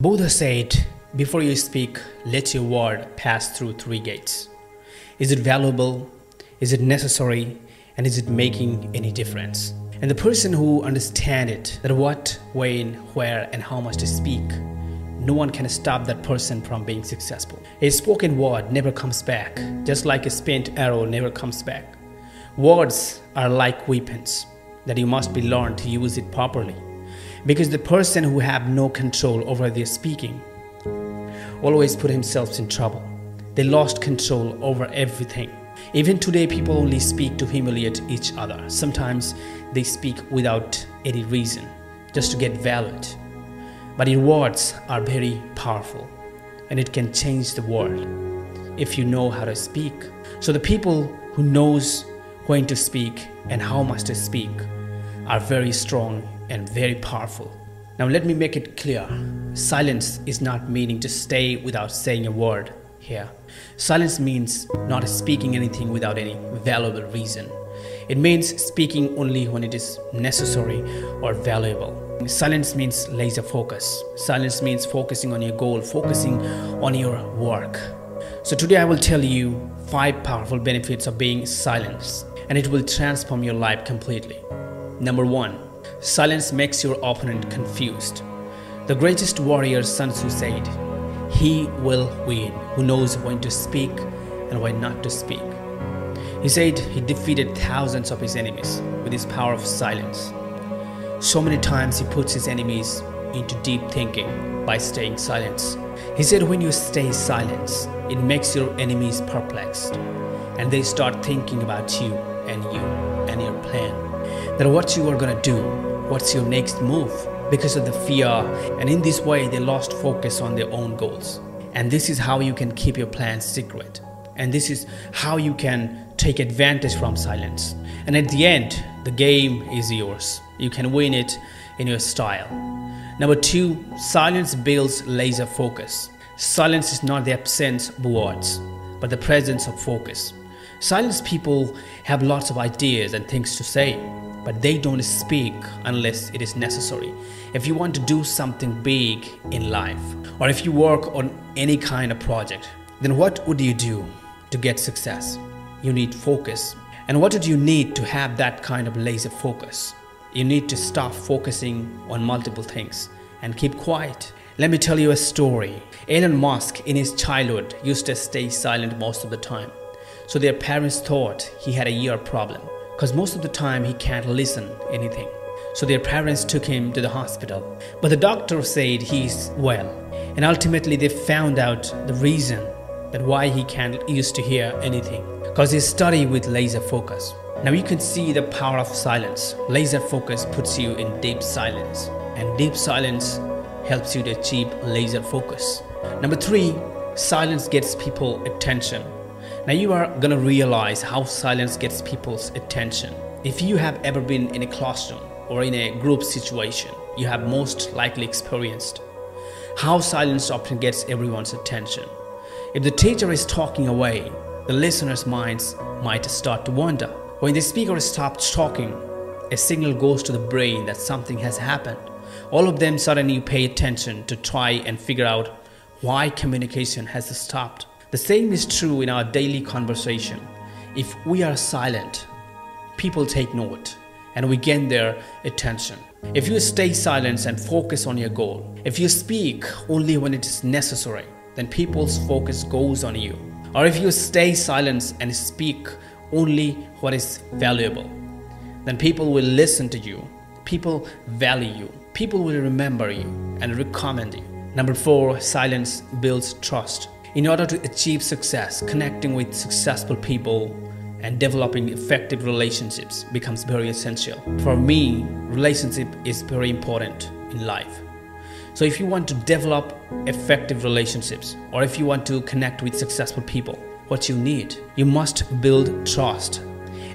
Buddha said, before you speak, let your word pass through 3 gates. Is it valuable? Is it necessary? And is it making any difference? And the person who understands it, that what, when, where, and how much to speak, no one can stop that person from being successful. A spoken word never comes back, just like a spent arrow never comes back. Words are like weapons that you must be learned to use it properly. Because the person who have no control over their speaking always put himself in trouble. They lost control over everything. Even today, people only speak to humiliate each other. Sometimes they speak without any reason, just to get valued. But your words are very powerful, and it can change the world if you know how to speak. So the people who knows when to speak and how much to speak are very strong and very powerful. Now let me make it clear. Silence is not meaning to stay without saying a word here. Silence means not speaking anything without any valuable reason. It means speaking only when it is necessary or valuable. Silence means laser focus. Silence means focusing on your goal, focusing on your work. So today I will tell you 5 powerful benefits of being silent, and it will transform your life completely. Number 1, silence makes your opponent confused. The greatest warrior Sun Tzu said, "He will win who knows when to speak and when not to speak." He said he defeated thousands of his enemies with his power of silence. So many times he puts his enemies into deep thinking by staying silent. He said when you stay silent, it makes your enemies perplexed, and they start thinking about you and your plan. That what you are gonna do, what's your next move, because of the fear, and in this way they lost focus on their own goals. And this is how you can keep your plans secret, and this is how you can take advantage from silence. And at the end, the game is yours. You can win it in your style. Number 2, silence builds laser focus. Silence is not the absence of words, but the presence of focus. Silenced people have lots of ideas and things to say, but they don't speak unless it is necessary. If you want to do something big in life, or if you work on any kind of project, then what would you do to get success? You need focus. And what do you need to have that kind of laser focus? You need to stop focusing on multiple things and keep quiet. Let me tell you a story. Elon Musk in his childhood used to stay silent most of the time. So their parents thought he had a ear problem, because most of the time he can't listen anything. So their parents took him to the hospital, but the doctor said he's well, and ultimately they found out the reason that why he can't used to hear anything, because he studied with laser focus. Now you can see the power of silence. Laser focus puts you in deep silence, and deep silence helps you to achieve laser focus. Number 3, silence gets people attention. Now you are gonna realize how silence gets people's attention. If you have ever been in a classroom or in a group situation, you have most likely experienced how silence often gets everyone's attention. If the teacher is talking away, the listeners' minds might start to wander. When the speaker stops talking, a signal goes to the brain that something has happened. All of them suddenly pay attention to try and figure out why communication has stopped. The same is true in our daily conversation. If we are silent, people take note and we gain their attention. If you stay silent and focus on your goal, if you speak only when it is necessary, then people's focus goes on you. Or if you stay silent and speak only what is valuable, then people will listen to you, people value you, people will remember you and recommend you. Number 4, silence builds trust. In order to achieve success, connecting with successful people and developing effective relationships becomes very essential. For me, relationship is very important in life. So if you want to develop effective relationships, or if you want to connect with successful people, what you need, you must build trust.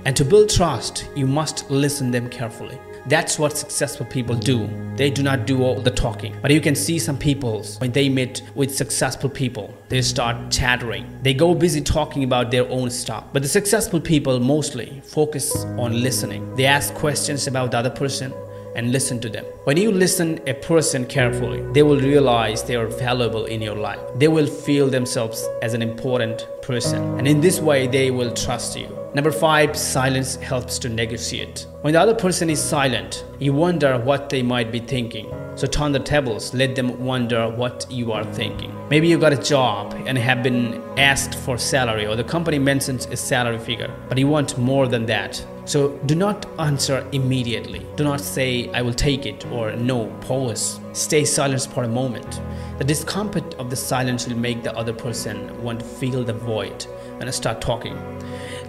And to build trust, you must listen them carefully. That's what successful people do. They do not do all the talking. But you can see some people, when they meet with successful people, they start chattering. They go busy talking about their own stuff. But the successful people mostly focus on listening. They ask questions about the other person and listen to them. When you listen a person carefully, they will realize they are valuable in your life. They will feel themselves as an important person, and in this way they will trust you. Number 5, silence helps to negotiate. When the other person is silent, you wonder what they might be thinking. So turn the tables, let them wonder what you are thinking. Maybe you got a job and have been asked for salary, or the company mentions a salary figure, but you want more than that. So do not answer immediately. Do not say, I will take it, or no, pause. Stay silent for a moment. The discomfort of the silence will make the other person want to fill the void and start talking.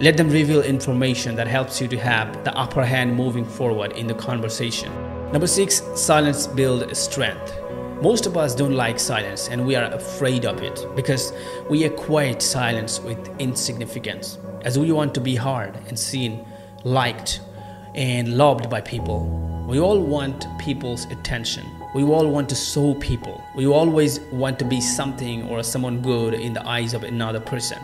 Let them reveal information that helps you to have the upper hand moving forward in the conversation. Number 6, silence builds strength. Most of us don't like silence, and we are afraid of it because we equate silence with insignificance, as we want to be heard and seen, liked and loved by people. We all want people's attention. We all want to show people. We always want to be something or someone good in the eyes of another person.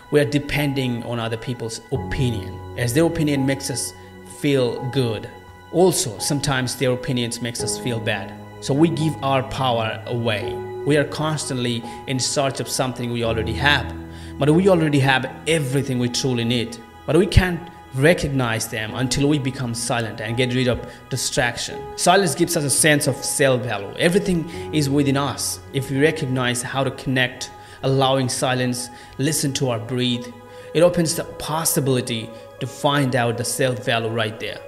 We are depending on other people's opinion, as their opinion makes us feel good. Also, sometimes their opinions makes us feel bad. So we give our power away. We are constantly in search of something we already have. But we already have everything we truly need. But we can't recognize them until we become silent and get rid of distraction. Silence gives us a sense of self-value. Everything is within us. If we recognize how to connect, allowing silence, listen to our breathe, it opens the possibility to find out the self-value right there.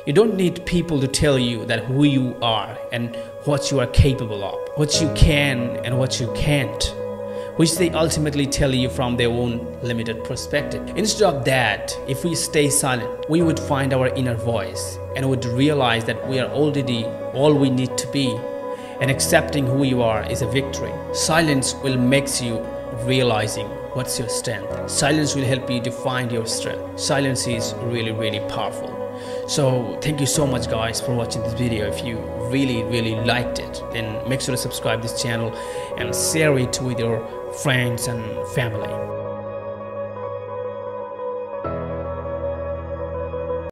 You don't need people to tell you that who you are and what you are capable of, what you can and what you can't, which they ultimately tell you from their own limited perspective. Instead of that, if we stay silent, we would find our inner voice and would realize that we are already all we need to be, and accepting who you are is a victory. Silence will make you realizing what's your strength. Silence will help you to find your strength. Silence is really, really powerful. So thank you so much guys for watching this video. If you really liked it, then make sure to subscribe this channel and share it with your friends and family.